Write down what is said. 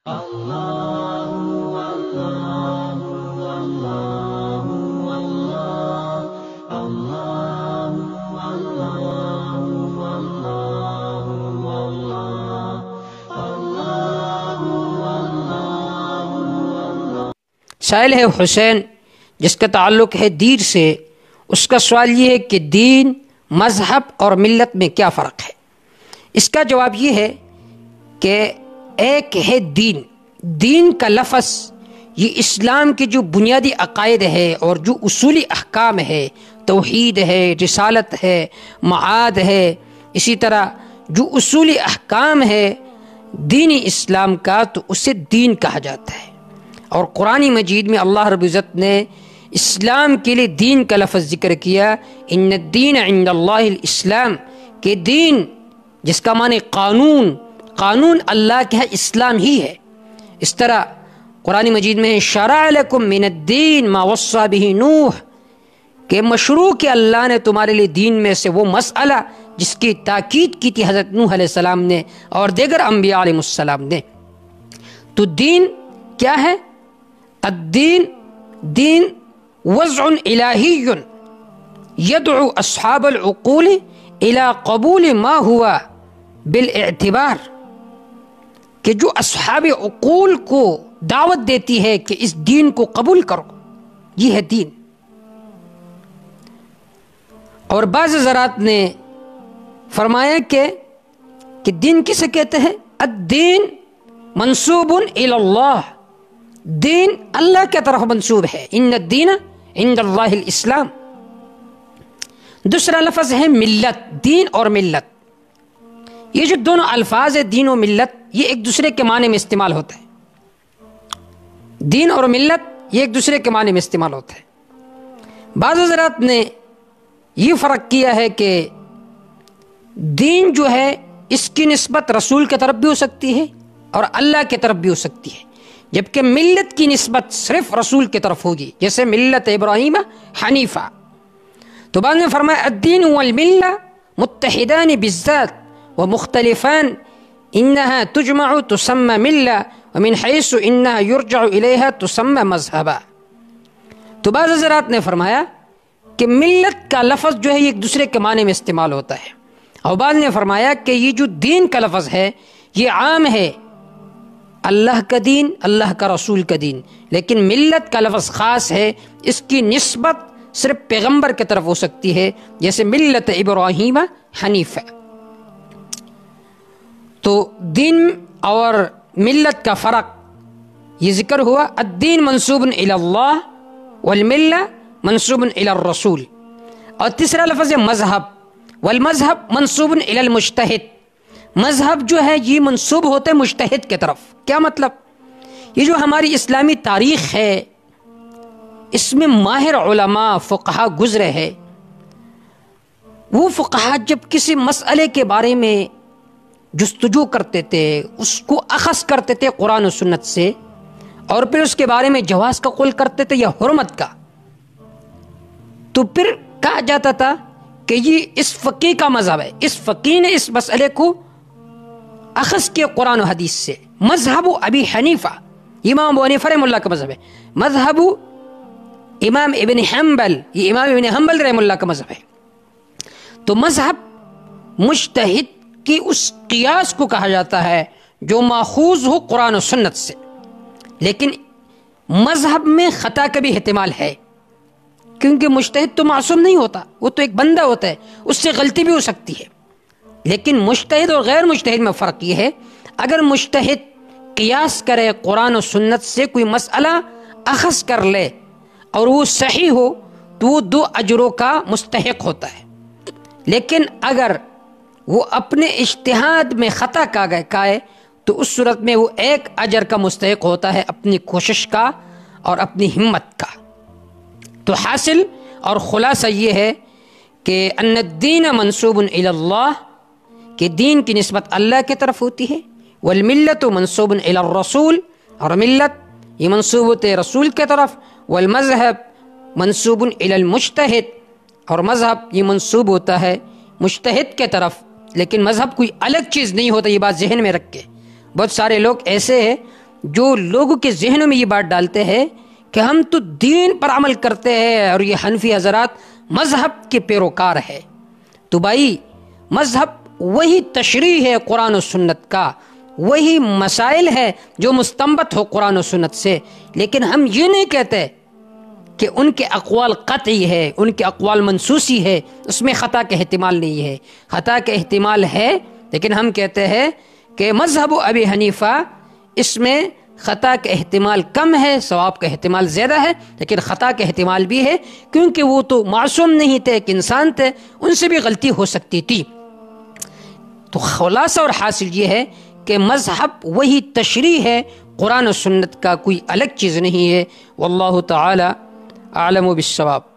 سائل ہے حسین، جس کا تعلق ہے دین سے. اس کا سوال یہ ہے کہ دین، مذہب اور ملت میں کیا فرق ہے؟ اس کا جواب یہ ہے کہ ایک ہے دین. دین کا لفظ یہ اسلام کے جو بنیادی عقائد ہے اور جو اصولی احکام ہے، توحید ہے، رسالت ہے، معاد ہے، اسی طرح جو اصولی احکام ہے دین اسلام کا، تو اسے دین کہا جاتا ہے. اور قرآن مجید میں اللہ رب العزت نے اسلام کے لیے دین کا لفظ ذکر کیا، ان الدین عند اللہ الاسلام، کہ دین جس کا معنی قانون، قانون اللہ کا اسلام ہی ہے. اس طرح قرآن مجید میں شرع لکم من الدین ما وصى به نوح، کہ مشروع کہ اللہ نے تمہارے لیے دین میں سے وہ مسئلہ جس کی تاکید کی تھی حضرت نوح علیہ السلام نے اور دیگر انبیاء علیہ السلام نے. تو دین کیا ہے؟ الدین دین وضع الہی یدعو اصحاب العقول الى قبول ما ہوا بالاعتبار، کہ جو اصحاب عقول کو دعوت دیتی ہے کہ اس دین کو قبول کرو، یہ ہے دین. اور بعض حضرات نے فرمایا کہ دین کسے کہتے ہیں؟ الدین منسوب الی اللہ، دین اللہ کی طرف منسوب ہے. ان الدین عند اللہ الاسلام. دوسرا لفظ ہے ملت. دین اور ملت، یہ جو دونوں الفاظ ہیں دین و ملت، یہ ایک دوسرے کے معنی میں استعمال ہوتا ہے. دین اور ملت یہ ایک دوسرے کے معنی میں استعمال ہوتا ہے. بعض حضرات نے یہ فرق کیا ہے کہ دین جو ہے اس کی نسبت رسول کی طرف بھی ہو سکتی ہے اور اللہ کی طرف بھی ہو سکتی ہے، جبکہ ملت کی نسبت صرف رسول کی طرف ہوگی، جیسے ملت ابراہیم حنیفہ. تو بعد میں فرمایا الدین والملہ متحدان بالذات ومختلفان انہا تجمع تسمى ملہ ومن حیث انہا یرجع الیہا تسمى مذہبا. تو بعض حضرات نے فرمایا کہ ملت کا لفظ جو ہے یہ ایک دوسرے کے معنی میں استعمال ہوتا ہے، اور بعض نے فرمایا کہ یہ جو دین کا لفظ ہے یہ عام ہے، اللہ کا دین، اللہ کا رسول کا دین، لیکن ملت کا لفظ خاص ہے، اس کی نسبت صرف پیغمبر کی طرف ہو سکتی ہے، جیسے ملت ابراہیم حنیفہ. تو دین اور ملت کا فرق یہ ذکر ہوا. الدین منسوب الی اللہ والملہ منسوب الی الرسول. اور تیسرا لفظ ہے مذہب. والمذہب منسوب الی المجتہد. مذہب جو ہے یہ منسوب ہوتا ہے مجتہد کی طرف. کیا مطلب؟ یہ جو ہماری اسلامی تاریخ ہے اس میں ماہر علماء فقہا گزرے ہیں، وہ فقہا جب کسی مسئلے کے بارے میں جستجو کرتے تھے، اس کو اخذ کرتے تھے قرآن و سنت سے، اور پھر اس کے بارے میں جواز کا قول کرتے تھے یا حرمت کا، تو پھر کہا جاتا تھا کہ یہ اس فقیہ کا مذہب ہے، اس فقیہ نے اس مسئلے کو اخذ کیا قرآن و حدیث سے. مذہب ابی حنیفہ، امام ابو حنیفہ رحمہ اللہ کا مذہب ہے. مذہب امام ابن حنبل، یہ امام ابن حنبل رحمہ اللہ کا مذہب ہے. تو مذہب مجتہد کی اس قیاس کو کہا جاتا ہے جو ماخوذ ہو قرآن و سنت سے. لیکن مذہب میں خطا کا بھی احتمال ہے، کیونکہ مجتہد تو معصوم نہیں ہوتا، وہ تو ایک بندہ ہوتا ہے، اس سے غلطی بھی ہو سکتی ہے. لیکن مجتہد اور غیر مجتہد میں فرق یہ ہے، اگر مجتہد قیاس کرے قرآن و سنت سے، کوئی مسئلہ اخذ کر لے اور وہ صحیح ہو تو وہ 2 اجروں کا مستحق ہوتا ہے. لیکن اگر وہ اپنے اجتہاد میں خطا کائے تو اس صورت میں وہ 1 اجر کا مستحق ہوتا ہے، اپنی کوشش کا اور اپنی ہمت کا. تو حاصل اور خلاصہ یہ ہے کہ ان الدین منسوب الی اللہ، کہ دین کی نسبت اللہ کی طرف ہوتی ہے. والملت منسوب الی الرسول، اور ملت یہ منسوب ہوتے رسول کی طرف. والمذہب منسوب الی المجتہد، اور مذہب یہ منسوب ہوتا ہے مجتہد کی طرف. لیکن مذہب کوئی الگ چیز نہیں ہوتا، یہ بات ذہن میں رکھ کے. بہت سارے لوگ ایسے ہیں جو لوگوں کے ذہنوں میں یہ بات ڈالتے ہیں کہ ہم تو دین پر عمل کرتے ہیں اور یہ حنفی حضرات مذہب کے پیروکار ہے، تو بھائی مذہب وہی تشریح ہے قرآن و سنت کا، وہی مسائل ہے جو مستنبط ہو قرآن و سنت سے، لیکن ہم یہ نہیں کہتے کہ ان کے اقوال قطعی ہے، ان کے اقوال منسوسی ہے، اس میں خطا کا احتمال نہیں ہے۔ خطا کا احتمال ہے، لیکن ہم کہتے ہیں کہ مذہب ابی حنیفہ اس میں خطا کا احتمال کم ہے، ثواب کا احتمال زیادہ ہے، لیکن خطا کا احتمال بھی ہے، کیونکہ وہ تو معصوم نہیں تھے، ایک انسان تھے، ان سے بھی غلطی ہو سکتی تھی۔ تو خلاصہ اور حاصل یہ ہے کہ مذہب وہی تشریح ہے، قرآن و سنت کا کوئی الگ چیز نہیں ہے۔ واللہ تعالی اعلم بالصواب۔